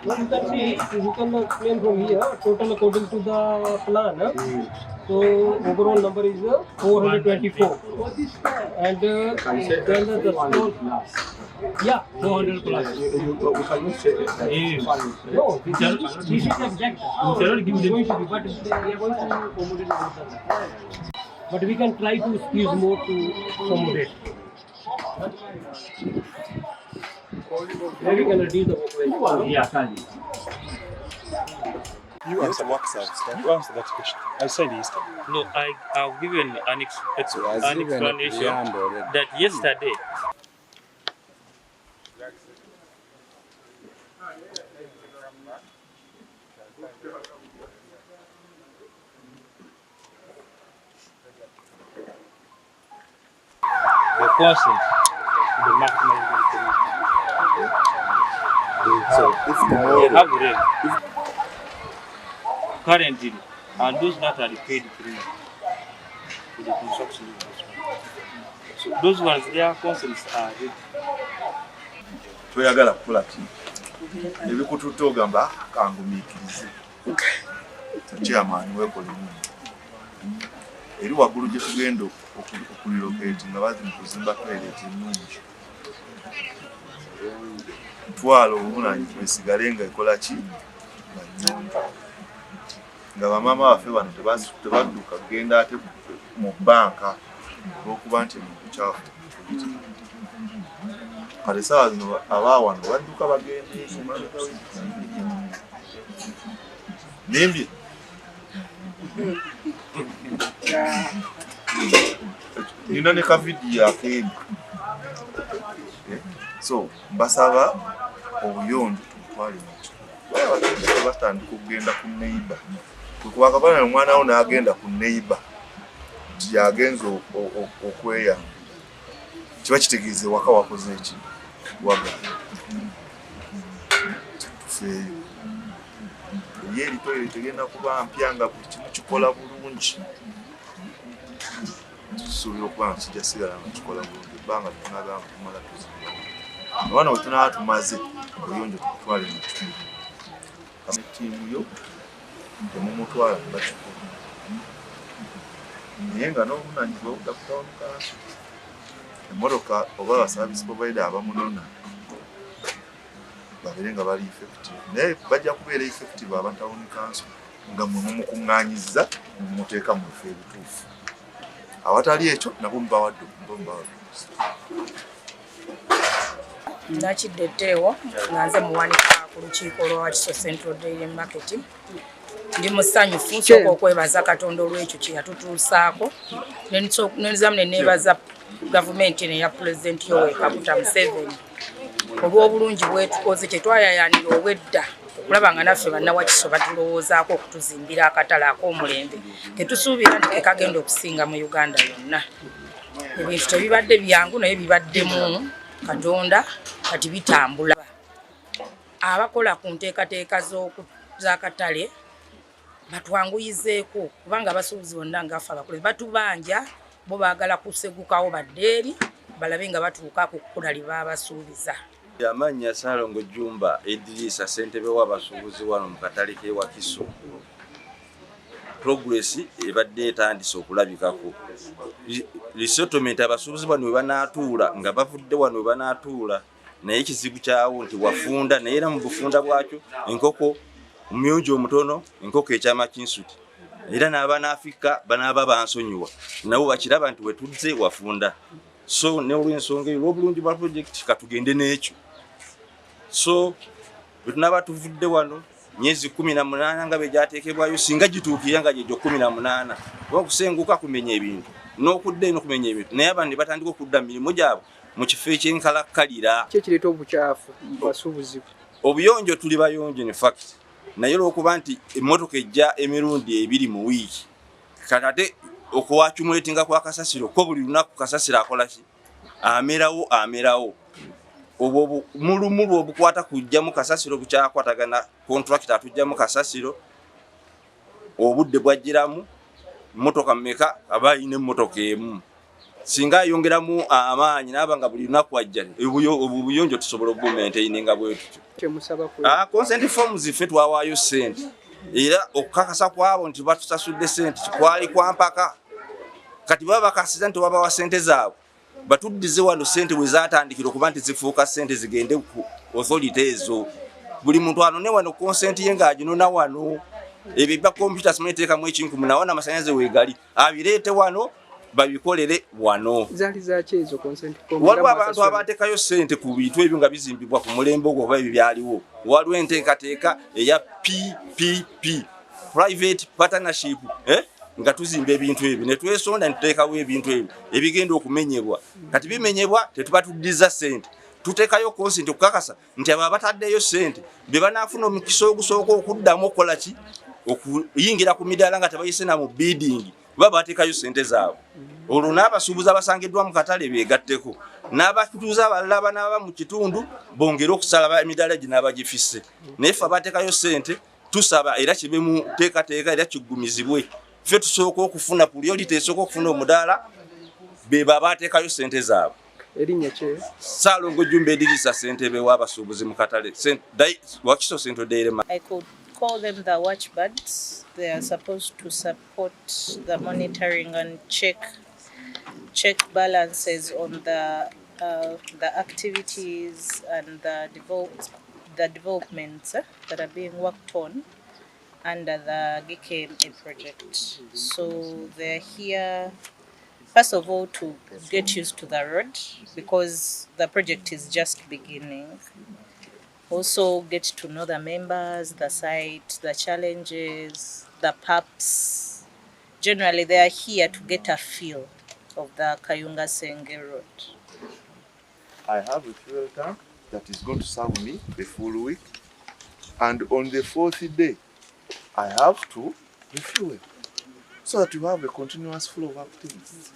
Well, you can see, you can explain from here, total according to the plan. So, overall number is 424. And then the small, yeah, 400 plus. No, this is exact. But we are going to accommodate also. But we can try to squeeze more to accommodate. Maybe we can reduce the work. Yeah, you answer what service? You answer that question. I said Easter. No, I'll give you an explanation that yesterday. The consent, the maximum. So if tomorrow They have rent currently, and those that are paid through the construction industry. So those ones, their consents are ready. Toyagala kukola ki ebikututte ogamba kangumiikirize chairman weekolimu eri waggulu gye tugenda okulilocate nga bazi mu kuzimba toilet ennungi ntwala obuvunanyizibwa esigale nga ekola ki nga nnyonjo nga bamaama baffe bano tebadduka kugenda ate mu bbanka olw'okuba nti emuntu kyafu kale sawa zino abaawano badduka bagende nimbye nina ne kavidiyo akeeri so mbasaba obuyonjo tumutwale mukiko batandika okugenda ku neiba kwekubakabana omwana wo n'agenda ku neiba nti yagenza okweyanga kiba kitegeeza waka wakoze eki wagala tufeeyo ye eritoire tegenda kuba mpya nga buli kimu kikola bulungi tusuubira okuba nga kijja sigala nga kikola bulungi ebbanga tunagamba tumala tuzimba abaana bwe tunaba tumaze obuyonjo tutwale tiimu yo temumutwala bakikola naye nga n'obuvunanyizibwa obudakutawonekaso emmotoka oba baservice provider abamunona babeere nga bali effective naye bajja kubeera effective abatawuni kanso nga mwe mumukuŋŋaanyizza mumuteeka mu bifo ebituufu awatali ekyo nabo mubawadde Nakiddeewo nga nze muwanika ku lukiiko lwa Wakiso Central Dairy Market. Ndi musanyufu nsooka okwebaza Katonda olw'ekyo kye yatutuusaako nenzamu ne neebaza gavumenti eno eya Pulezidenti Yoweri Kaguta Museveni olw'obulungi bwetukoze kye twayayaanira obwedda okulaba nga naffe bannawakiso batulowoozaako okutuzimbira akatale ak'omulembe ke tusuubira nti ke kagenda okusinga mu Uganda yonna. Ebintu tebibadde byangu naye bibaddemu Katonda kati bitambula. Abakola ku nteekateeka z'akatale batwanguyizeeko kubanga abasuubuzi bonna ngaffe abakulembeze batubanja bo baagala kusegukawo baddeeri balabe nga batuuka ku kkula lye baabasuubiza. Amannya Saalongo Jumba Idrisa ssentebe w'abasuubuzi wano mu katale k'e Wakiso. Progress ebadde etandise okulabikako. Resettlement abasuubuzi bano we banaatuula nga bavudde wano we banaatuula naye ekizibu kyawo nti wafunda naye era mu bufunda bwakyo enkoko omuyonjo omutono enkoko ekyamakinsuti era n'abanaafrika banaaba bansonyiwa nabo bakiraba nti we tuzze wafunda. So ne olw'ensonga eyo olw'obulungi bwa project katugende n'ekyo. So bwe tunaba tuvudde wano myezi 18 nga bejateekebwayo singa gituukire nga gyejo 18 okusenguka kumenya ebintu n'okudda eno kumenya ebintu naye abantu batandika okudda mirimu gyabwe mu kifo ekyenkalakkalira kireeta obukyafu basuubuzi obuyonjo tuli bayonjo in fact naye olwokuba nti emmotoka ejja emirundi 2 mu wiiki kakate okuwacumulatinga kwa kasasiro ko buli lunaku kasasiro akola ki amerawo obwo mulumulu obukwata kujja mu kasasiro bukyakwatagana contractor atujja mu kasasiro obudde bwajjiramu motoka mmeka abayine motoka emu singa ayongeramu amaanyi nabanga buli lunaku ajja obuyonjo tusobola okumaintaininga bwetu kyemusaba consent forms ife twawaayo sente era okukakasa kwabo nti batusasudde sente kikwali kwampaka kati baba bakasiza nti babawa sente zaabwe batuddize wano sente bwe zaatandikira okuba nti zifuuka sente zigende ku authority ezo buli muntu anone wano consent ye ng'aginona wano ebyo bya computer simuteekamu ekinkumu nawo n'amasannyalaze weegali abireete wano babikolere wano zaali zaki ezo consent form waliwo abantu abateekayo sente ku bintu ebyo nga bizimbibwa ku mulembe ogwo oba ebyo byaliwo waliwo enteekateeka eya PPP private partnership nga tuzimba ebintu ebyo ne twesonda ne tuteekawo ebintu ebyo ebigenda okumenyebwa kati bimenyebwa tetuba tuddiza sente tuteekayo consent okukakasa nti abo abataddeyo sente be banaafuna omukisa ogusooka okuddamu okukola ki okuyingira ku midaala nga tebayise na mu bidding baba bateekayo sente zaabwe olwo n'abasuubuzi abasangiddwa mu katale beegatteko n'abatuuza abalala banaaba mu kitundu bongere okusala emidaala gino abagifisse naye ffe abateekayo sente tusaba era kibe mu teekateeka era kiggumizibwe ffe tusooka okufuna priority esooka okufuna omudaala be baba bateekayo sente zaabwe erinnya kye Saalongo Jumbe Edirisa ssentebe w'abasuubuzi mu katale Wakiso Central Dairy. I could call them the watchbirds. They are supposed to support the monitoring and check balances on the activities and the developments that are being worked on under the GKMA project. So they're here, first of all, to get used to the road because the project is just beginning. Also get to know the members, the site, the challenges, the PAPs. Generally, they are here to get a feel of the Kayunga Senge Road. I have a fuel tank that is going to serve me the full week. And on the 4th day, I have to refuel so that you have a continuous flow of activities.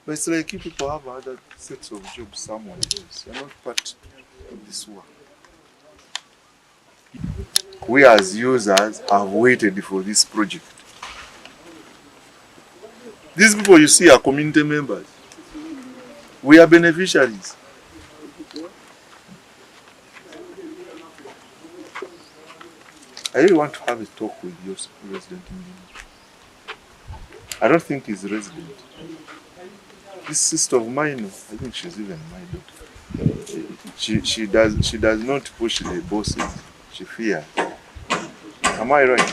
But it's like you people have other sets of jobs somewhere else. You're not part of this work. We as users have waited for this project. These people you see are community members. We are beneficiaries. I really want to have a talk with your resident engineer. I don't think he's resident. This sister of mine, I think she's even my daughter. She does not push the bosses. She fears. Am I right?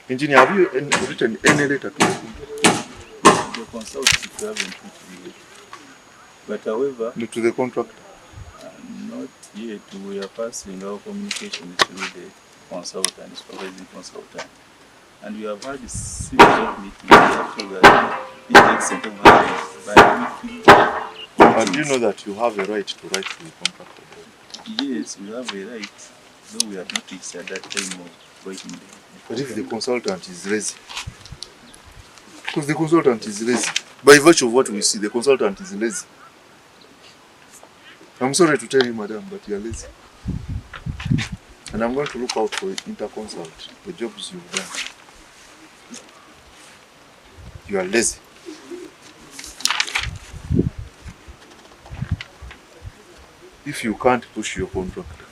Engineer, have you written any letter to him? The consultant you haven't written yet. But however, To the contractor? not yet. We are passing our communication through the consultant, supervising consultant. And we have had a series of meetings after that. It takes some time. And you know that you have a right to write to the contractor? Yes, we have a right, though we have not reached at that time of writing the. But if the consultant is lazy, because the consultant is lazy, by virtue of what we see, the consultant is lazy. I'm sorry to tell you, madam, but you are lazy. And I'm going to look out for interconsult, the jobs you've done. You are lazy. If you can't push your contractor,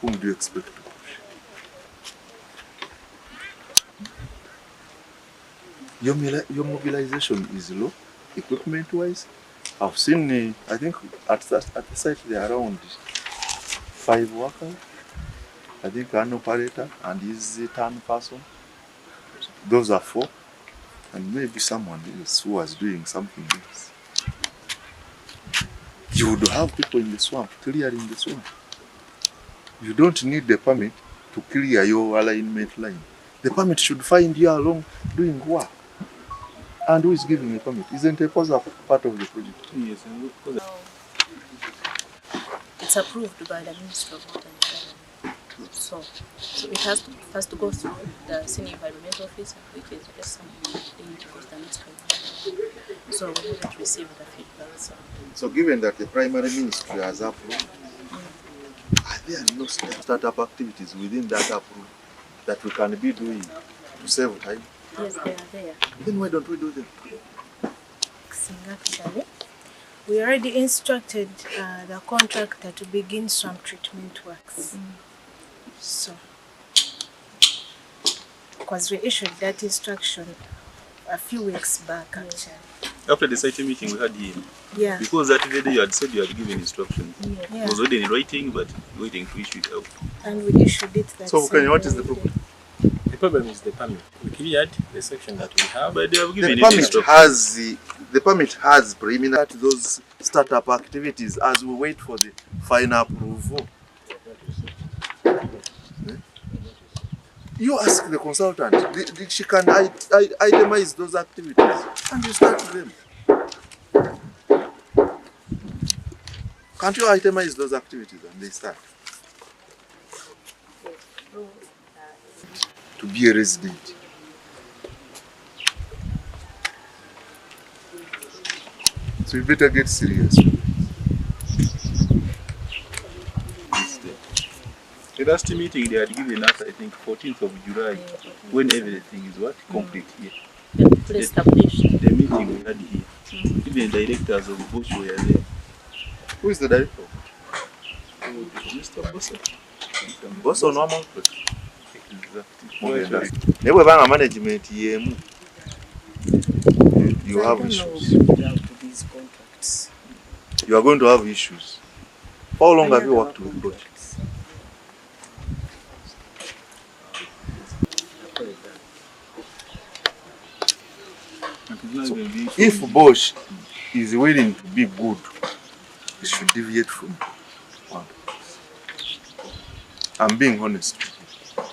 whom do you expect to push? Your mobilization is low, equipment-wise. I've seen, I think at the site there are around 5 workers. I think an operator and his turn person. Those are 4. And maybe someone else who was doing something else. You would have people in the swamp, clearing the swamp. You don't need the permit to clear your alignment line. The permit should find you along doing work. And who is giving a permit? Isn't a POSA part of the project? Yes. It's approved by the Ministry of Water and Environment. So it has to first go through the senior environmental officer, which is SM, because the next one. So we haven't received the feedback. So given that the primary ministry has approved, are there no startup activities within that approval that we can be doing to save time? Yes, they are there. Then why don't we do them? Actually, we already instructed the contractor to begin some treatment works. So, because we issued that instruction a few weeks back, actually. After the site meeting we had here. Yeah. Because that day you had said you had given instructions. Yeah. It was already in writing, but waiting to issue it out. And we issued it that So, same what is day. the problem? The problem is the permit. We cleared the section that we have. But they have given The it permit instructions. the permit has preliminary those startup activities as we wait for the final approval. You ask the consultant, she can itemize those activities and you start them. Can't you itemize those activities and they start? To be a resident. So you better get serious. The last meeting they had given us, I think, 14th of July, when everything is what? Complete here. Established. The meeting we had here. Even the directors of Bush were there. Who is the director? Mr. Bosso. Bosso normal. Exactly. Never bang management yemu. You have issues. These contracts. You are going to have issues. How long have you worked with Bosch? So, if Bosch is willing to be good, he should deviate from one. I'm being honest with you.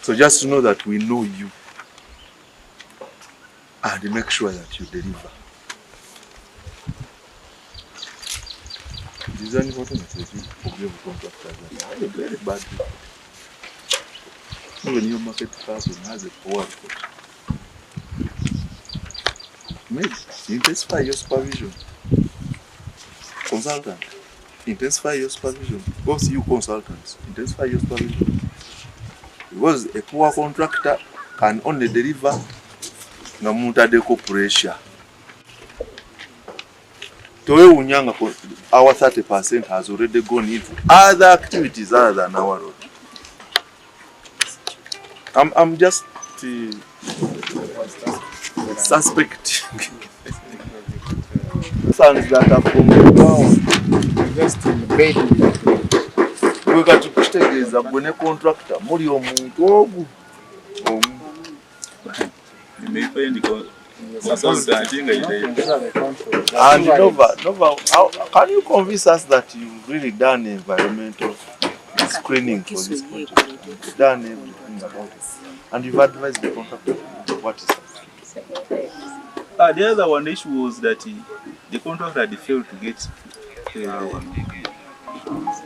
So just know that we know you and make sure that you deliver. This is an important message you forgive contractors. That's a very bad thing. Even your market person has a poor record. Maybe intensify your supervision. Consultant, intensify your supervision. Both you consultants, intensify your supervision. Because a poor contractor can only deliver na mutadeko pressure. Towe unyanga, our 30% has already gone into other activities other than our road. I'm just suspecting. Sons that are from the ground, just in bed. We got to push together when a contractor, muri omuntu ogu. You may find the consultant. And Nova, can you convince us that you've really done environmental screening for this project? You've done everything about it. And you've advised the contractor what is that? The other one issue was that the contractor had failed to get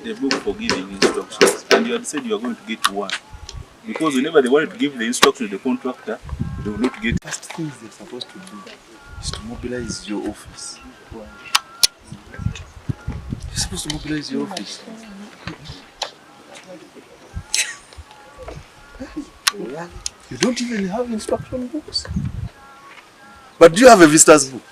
the book for giving instructions. And you had said you are going to get one. Because whenever they wanted to give the instruction to the contractor, they will not get. First things they're supposed to do is to mobilize your office. You're supposed to mobilize your office. You don't even have instruction books. But do you have a visitor's book?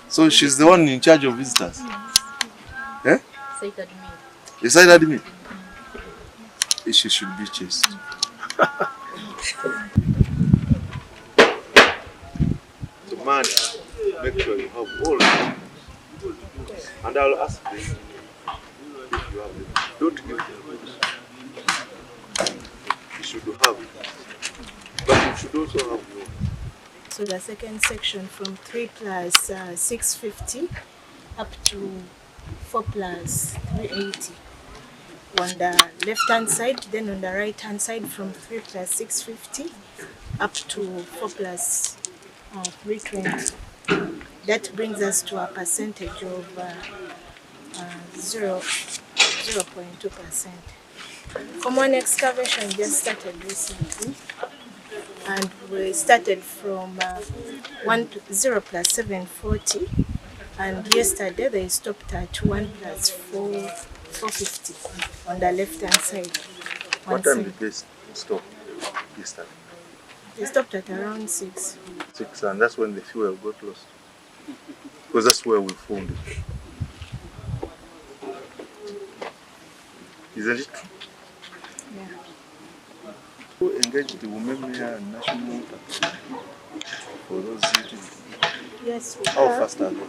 So she's the one in charge of visitors? Eh? The site admin? She should be chased. So man, make sure you have all of them. And I'll ask them if you have them. Don't give them books. You should have it. But you should also have your So the second section from 3 plus 650 up to 4 plus 380 on the left hand side. Then on the right hand side from 3 plus 650 up to 4 plus 320. That brings us to a percentage of 0.2%. Common excavation just started recently, and we started from 0 plus 740, and yesterday they stopped at 1 plus 450 on the left hand side. What time did they stop yesterday? They stopped at around 6. 6, and that's when the fuel got lost. Because that's where we found it. Isn't it true? Yeah. Who engaged the women here and national water for those utilities? Yes, we How have. fast are they?